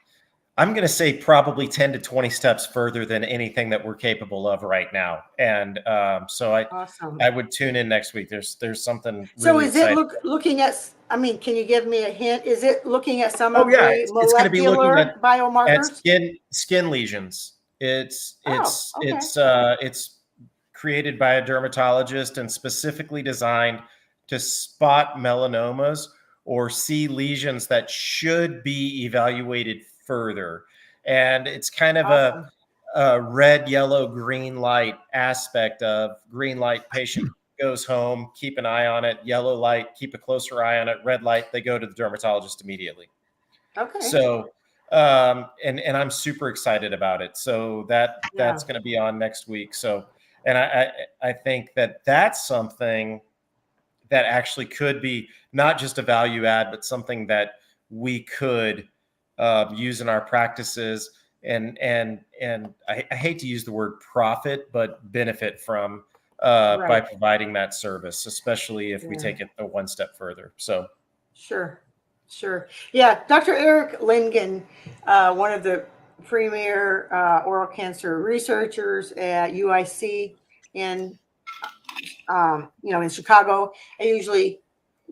Speaker 2: I'm going to say, probably 10 to 20 steps further than anything that we're capable of right now. And so I would tune in next week. There's something really
Speaker 4: So is
Speaker 2: exciting.
Speaker 4: it looking at, can you give me a hint? Is it looking at some of the
Speaker 2: it's going to be looking at
Speaker 4: biomarkers?
Speaker 2: Skin lesions. It's created by a dermatologist and specifically designed to spot melanomas or see lesions that should be evaluated further. And it's kind of a red, yellow, green light aspect of green light, patient goes home, keep an eye on it. Yellow light, keep a closer eye on it. Red light, they go to the dermatologist immediately.
Speaker 4: Okay.
Speaker 2: So, and I'm super excited about it. So that's going to be on next week. So, and I think that's something that actually could be not just a value add, but something that we could use in our practices, and I hate to use the word profit, but benefit from by providing that service, especially if we take it a one step further. So
Speaker 4: sure. Yeah, Dr. Eric Lingen, one of the premier oral cancer researchers at UIC in Chicago. I usually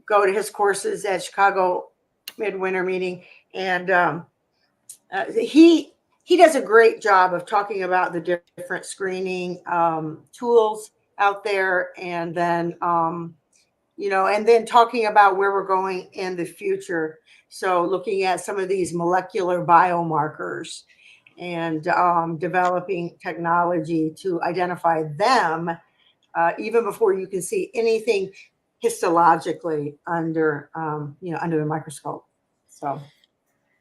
Speaker 4: go to his courses at Chicago Midwinter Meeting, and he does a great job of talking about the different screening tools out there, and then and then talking about where we're going in the future. So looking at some of these molecular biomarkers and developing technology to identify them even before you can see anything histologically under under the microscope. So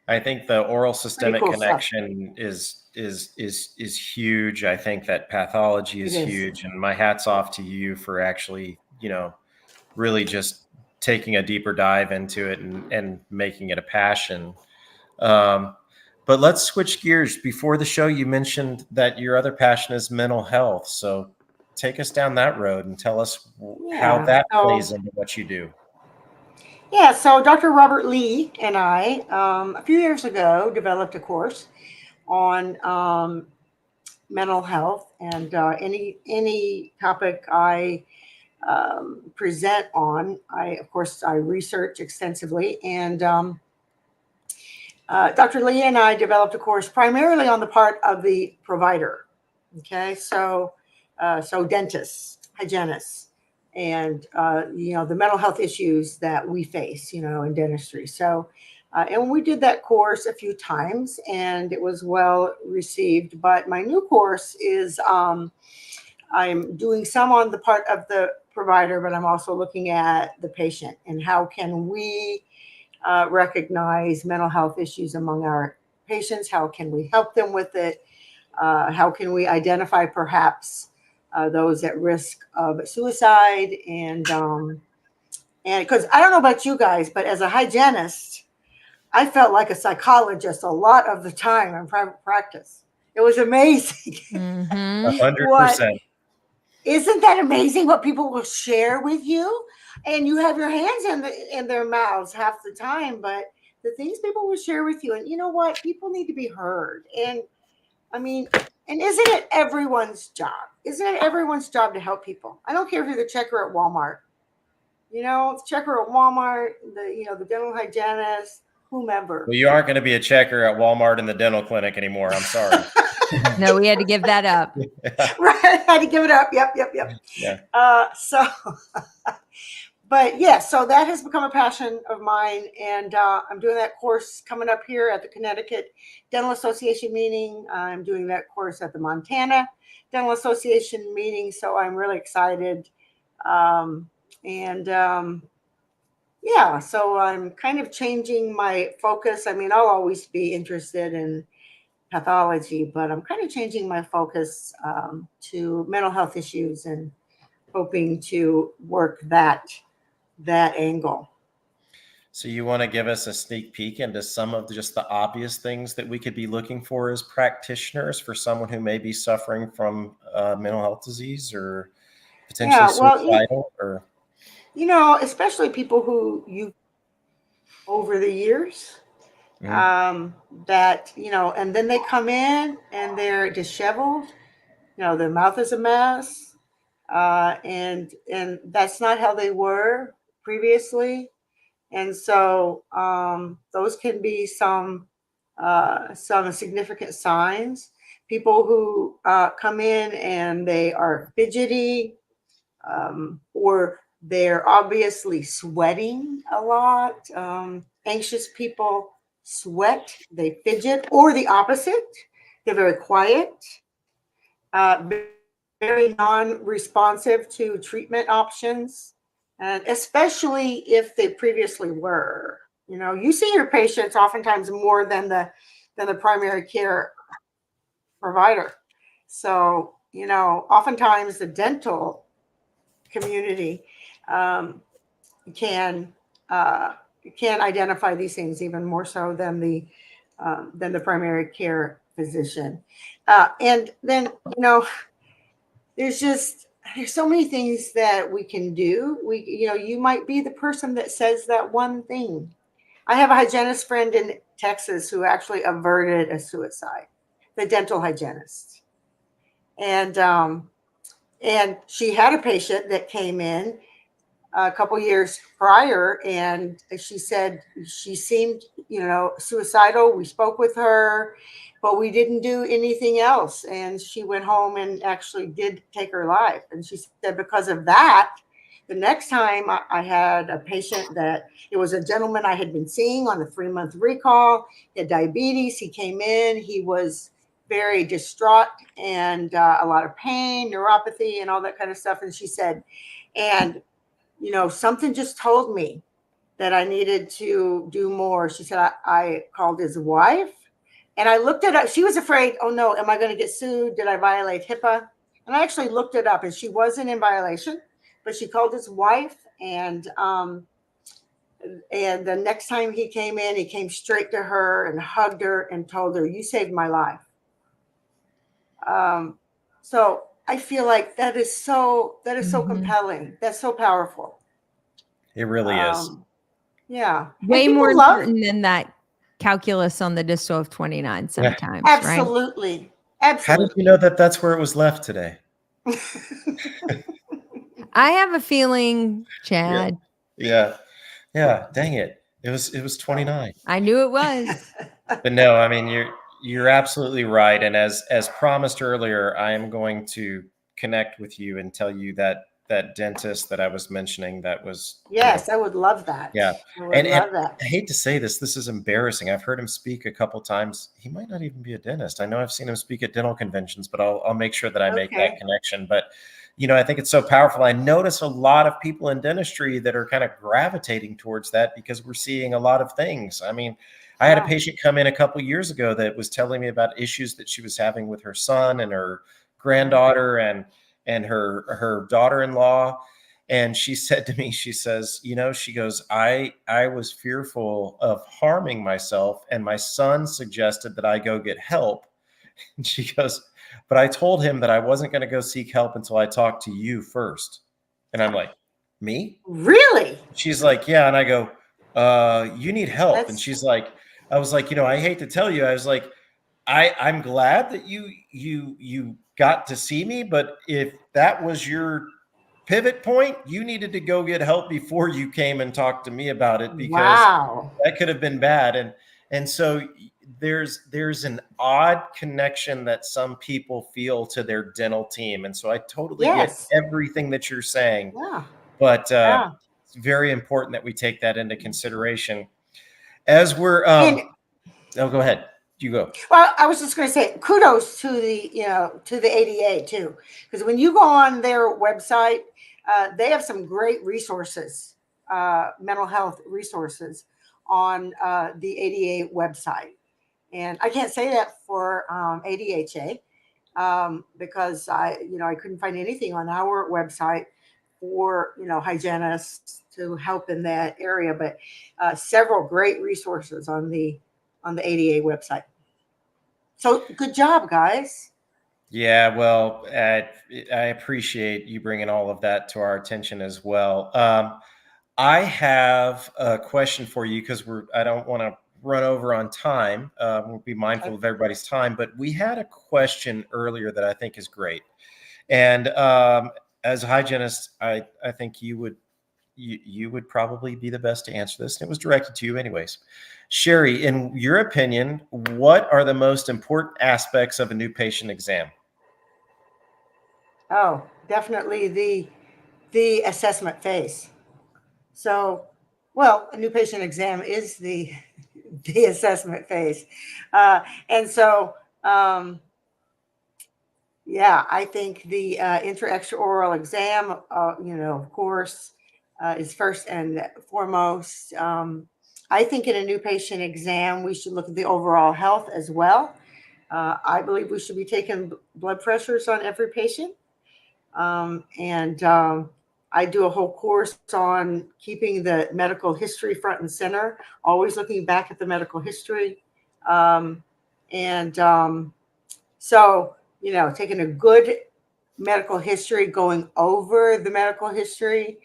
Speaker 2: I think the oral systemic
Speaker 4: cool stuff.
Speaker 2: connection is huge. I think that pathology is huge, and my hat's off to you for actually, really just taking a deeper dive into it and making it a passion. But let's switch gears. Before the show, you mentioned that your other passion is mental health. So take us down that road and tell us how that plays into what you do.
Speaker 4: Yeah, so Dr. Robert Lee and I, a few years ago, developed a course on mental health, and any topic I present on, of course, I research extensively, and Dr. Lee and I developed a course primarily on the part of the provider. Okay, so dentists, hygienists, and the mental health issues that we face, in dentistry. So, and we did that course a few times, and it was well received. But my new course is I'm doing some on the part of the provider, but I'm also looking at the patient and how can we recognize mental health issues among our patients? How can we help them with it? How can we identify perhaps those at risk of suicide? And because I don't know about you guys, but as a hygienist, I felt like a psychologist a lot of the time in private practice. It was amazing.
Speaker 2: 100%.
Speaker 4: Isn't that amazing what people will share with you? And you have your hands in their mouths half the time, but the things people will share with you, and you know what? People need to be heard. And I mean, and isn't it everyone's job? Isn't it everyone's job to help people? I don't care if you're the checker at Walmart, the checker at Walmart, the dental hygienist, whomever.
Speaker 2: Well, you aren't going to be a checker at Walmart in the dental clinic anymore. I'm sorry.
Speaker 3: No, we had to give that up.
Speaker 4: Right, I had to give it up. Yep.
Speaker 2: Yeah.
Speaker 4: But yeah, so that has become a passion of mine, and I'm doing that course coming up here at the Connecticut Dental Association meeting. I'm doing that course at the Montana Dental Association meeting, so I'm really excited. Yeah, so I'm kind of changing my focus. I mean, I'll always be interested in pathology, but I'm kind of changing my focus to mental health issues and hoping to work that angle.
Speaker 2: So you want to give us a sneak peek into some of just the obvious things that we could be looking for as practitioners for someone who may be suffering from mental health disease or potentially suicidal? Or
Speaker 4: especially people who you over the years that, and then they come in and they're disheveled, their mouth is a mess. And that's not how they were previously. And so those can be some significant signs. People who come in and they are fidgety, or they're obviously sweating a lot. Anxious people sweat, they fidget, or the opposite. They're very quiet, very non-responsive to treatment options, and especially if they previously were. You see your patients oftentimes more than the primary care provider. So, oftentimes the dental community can identify these things even more so than the primary care physician. And then, there's so many things that we can do. You might be the person that says that one thing. I have a hygienist friend in Texas who actually averted a suicide, the dental hygienist. And she had a patient that came in a couple years prior, and she said she seemed, suicidal. We spoke with her, but we didn't do anything else. And she went home and actually did take her life. And she said because of that, the next time I had a patient that it was a gentleman I had been seeing on a 3-month recall. He had diabetes. He came in. He was very distraught and a lot of pain, neuropathy, and all that kind of stuff. And she said, and something just told me that I needed to do more. She said, I called his wife and I looked it up. She was afraid, oh no, am I going to get sued? Did I violate HIPAA? And I actually looked it up and she wasn't in violation, but she called his wife and the next time he came in, he came straight to her and hugged her and told her, you saved my life. So I feel like that is so compelling. That's so powerful.
Speaker 2: It really is.
Speaker 4: Yeah.
Speaker 3: Way more important than that calculus on the distal of 29 sometimes.
Speaker 4: Absolutely.
Speaker 3: Right?
Speaker 2: How did you know that that's where it was left today?
Speaker 3: I have a feeling, Chad.
Speaker 2: Yeah. Dang it. It was 29.
Speaker 3: I knew it was.
Speaker 2: But no, I mean, you're absolutely right. And as promised earlier, I am going to connect with you and tell you that dentist that I was mentioning that was.
Speaker 4: Yes, I would love that.
Speaker 2: Yeah.
Speaker 4: I would love that.
Speaker 2: I hate to say this. This is embarrassing. I've heard him speak a couple times. He might not even be a dentist. I know I've seen him speak at dental conventions, but I'll make sure that I make that connection. But, I think it's so powerful. I notice a lot of people in dentistry that are kind of gravitating towards that because we're seeing a lot of things. I mean, I had a patient come in a couple years ago that was telling me about issues that she was having with her son and her granddaughter and her daughter-in-law. And she said to me, she says, she goes, I was fearful of harming myself. And my son suggested that I go get help. And she goes, but I told him that I wasn't going to go seek help until I talked to you first. And I'm like, me?
Speaker 4: Really?
Speaker 2: She's like, yeah. And I go, you need help. And she's like, I was like, I hate to tell you, I was like, I'm glad that you got to see me, but if that was your pivot point, you needed to go get help before you came and talked to me about it, because that could have been bad. And so there's an odd connection that some people feel to their dental team. And so I totally get everything that you're saying.
Speaker 4: Yeah.
Speaker 2: But it's very important that we take that into consideration as we're go ahead. You go.
Speaker 4: Well, I was just going to say kudos to the ADA too, because when you go on their website, they have some great resources, mental health resources on the ADA website. And I can't say that for ADHA because I couldn't find anything on our website for hygienists to help in that area, but several great resources on the ADA website. So good job, guys.
Speaker 2: Yeah, well, I appreciate you bringing all of that to our attention as well. I have a question for you because I don't want to run over on time. We'll be mindful of everybody's time, but we had a question earlier that I think is great. And as a hygienist, I think you would probably be the best to answer this. And it was directed to you anyways. Sherri, in your opinion, what are the most important aspects of a new patient exam?
Speaker 4: Oh, definitely the assessment phase. So, well, a new patient exam is the assessment phase. And so, yeah, I think the intra-extraoral exam, of course, is first and foremost. I think in a new patient exam, we should look at the overall health as well. I believe we should be taking blood pressures on every patient. I do a whole course on keeping the medical history front and center, always looking back at the medical history. So, taking a good medical history, going over the medical history.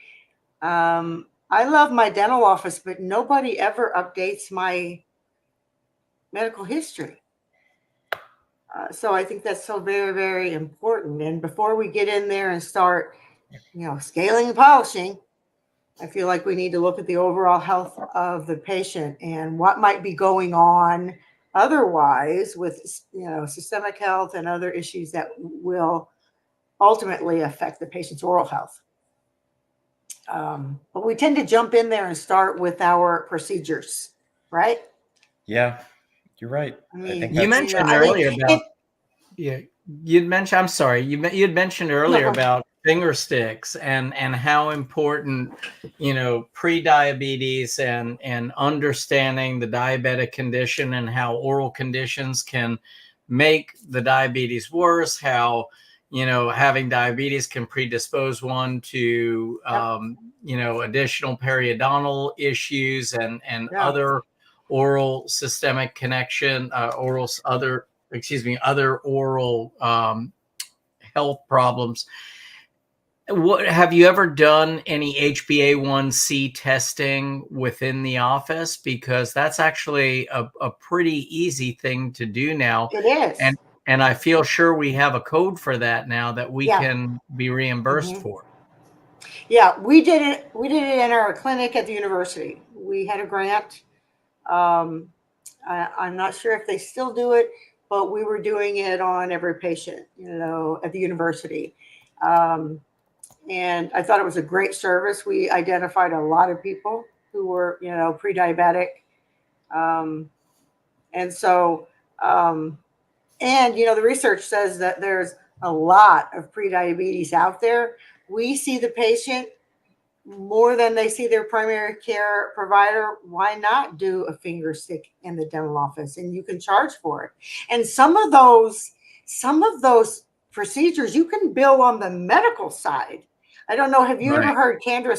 Speaker 4: I love my dental office, but nobody ever updates my medical history. So I think that's so very, very important. And before we get in there and start, scaling and polishing, I feel like we need to look at the overall health of the patient and what might be going on otherwise with, systemic health and other issues that will ultimately affect the patient's oral health. But we tend to jump in there and start with our procedures, right?
Speaker 2: Yeah, you're right.
Speaker 4: I
Speaker 2: I
Speaker 4: mean,
Speaker 2: think
Speaker 1: You
Speaker 2: that's
Speaker 1: mentioned
Speaker 4: I mean,
Speaker 1: earlier about yeah. You'd mentioned. I'm sorry. You'd mentioned earlier
Speaker 4: go
Speaker 1: about finger sticks and how important pre-diabetes and understanding the diabetic condition and how oral conditions can make the diabetes worse. How having diabetes can predispose one to
Speaker 4: Yep.
Speaker 1: additional periodontal issues and
Speaker 4: Yeah.
Speaker 1: other oral systemic connection, other oral health problems. What have you ever done any HbA1c testing within the office? Because that's actually a pretty easy thing to do now.
Speaker 4: It is.
Speaker 1: And I feel sure we have a code for that now that we
Speaker 4: Yeah.
Speaker 1: can be reimbursed
Speaker 4: Mhm.
Speaker 1: for.
Speaker 4: Yeah, we did it. We did it in our clinic at the university. We had a grant. I'm not sure if they still do it, but we were doing it on every patient, at the university. And I thought it was a great service. We identified a lot of people who were, pre-diabetic. And so, and the research says that there's a lot of pre-diabetes out there. We see the patient more than they see their primary care provider. Why not do a finger stick in the dental office? And you can charge for it. And some of those procedures you can bill on the medical side. I don't know. Have you ever heard Kendra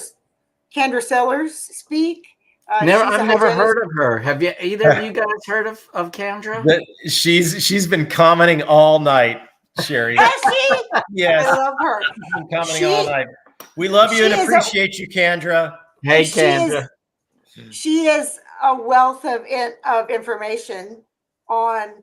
Speaker 4: Sellers speak?
Speaker 1: I've never heard of her. Have you? Either of you guys heard of Kendra?
Speaker 2: She's been commenting all night, Sherri.
Speaker 4: Has she?
Speaker 2: Yes.
Speaker 4: I love her.
Speaker 2: She's been commenting all night. We love you and appreciate you, Kendra.
Speaker 1: Hey, Kendra.
Speaker 4: She is a wealth of information on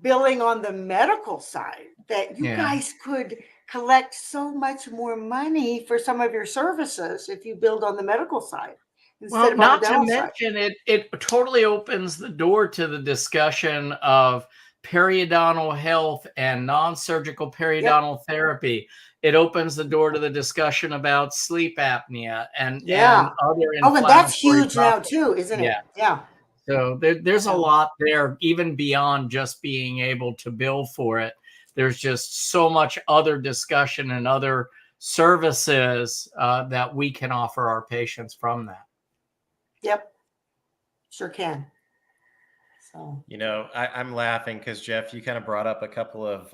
Speaker 4: billing on the medical side, that you guys could collect so much more money for some of your services if you build on the medical side instead of on the dental side.
Speaker 1: It totally opens the door to the discussion of periodontal health and non-surgical periodontal therapy. It opens the door to the discussion about sleep apnea and other inflammatory
Speaker 4: and that's huge now too, isn't it? Yeah.
Speaker 1: So there's a lot there, even beyond just being able to bill for it. There's just so much other discussion and other services that we can offer our patients from that.
Speaker 4: Yep, sure can. So
Speaker 2: I'm laughing because Jeff, you kind of brought up a couple of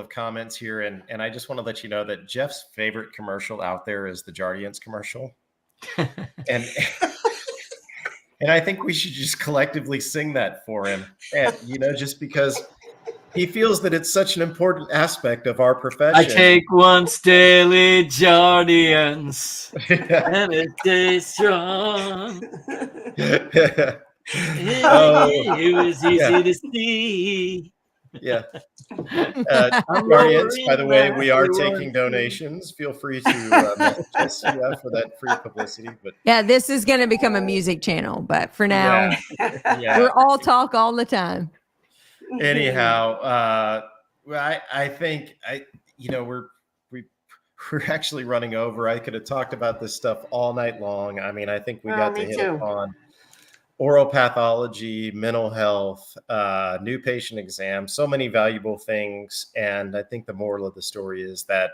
Speaker 2: comments here, and I just want to let you know that Jeff's favorite commercial out there is the Jardiance commercial, and I think we should just collectively sing that for him, and just because he feels that it's such an important aspect of our profession.
Speaker 1: I take once daily Jardiance, and it stays strong. It was easy to see.
Speaker 2: Yeah. Jardiance, by the way, we are taking donations. Feel free to message us for that free publicity. But
Speaker 3: this is going to become a music channel, but for now, we're all talk all the time.
Speaker 2: Anyhow, I think we're actually running over. I could have talked about this stuff all night long. I mean, I think we got to hit upon oral pathology, mental health, new patient exams, so many valuable things. And I think the moral of the story is that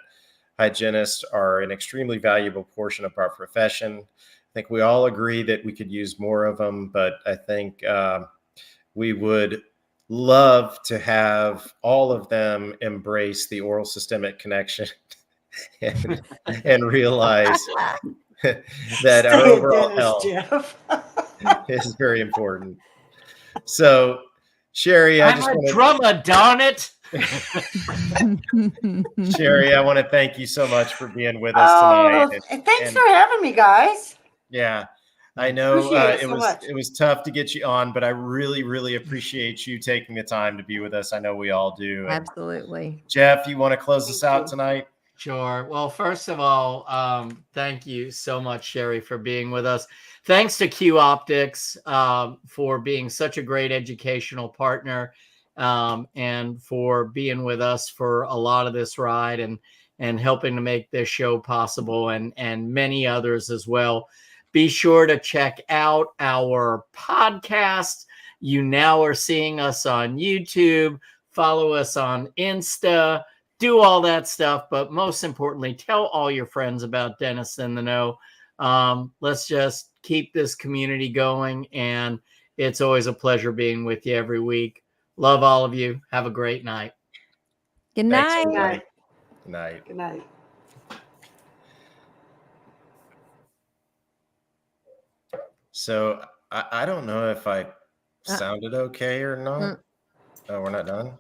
Speaker 2: hygienists are an extremely valuable portion of our profession. I think we all agree that we could use more of them, but I think we would love to have all of them embrace the oral systemic connection and realize that our overall health is very important. So, Sherri,
Speaker 1: I'm a drummer, darn it.
Speaker 2: Sherri, I want to thank you so much for being with us tonight.
Speaker 4: Thanks for having me, guys.
Speaker 2: Yeah, I know it was tough to get you on, but I really, really appreciate you taking the time to be with us. I know we all do.
Speaker 3: Absolutely.
Speaker 2: Jeff, you want to close us out tonight?
Speaker 1: Sure. Well, first of all, thank you so much, Sherri, for being with us. Thanks to Q Optics for being such a great educational partner and for being with us for a lot of this ride. And, and helping to make this show possible, and many others as well. Be sure to check out our podcast. You now are seeing us on YouTube. Follow us on Insta. Do all that stuff. But most importantly, tell all your friends about Dentists in the Know. Let's just keep this community going. And it's always a pleasure being with you every week. Love all of you. Have a great night.
Speaker 3: Good
Speaker 2: Thanks,
Speaker 3: night.
Speaker 2: everybody. Good night.
Speaker 4: Good night.
Speaker 2: So I don't know if I sounded okay or not.
Speaker 3: Mm.
Speaker 2: Oh, we're not done?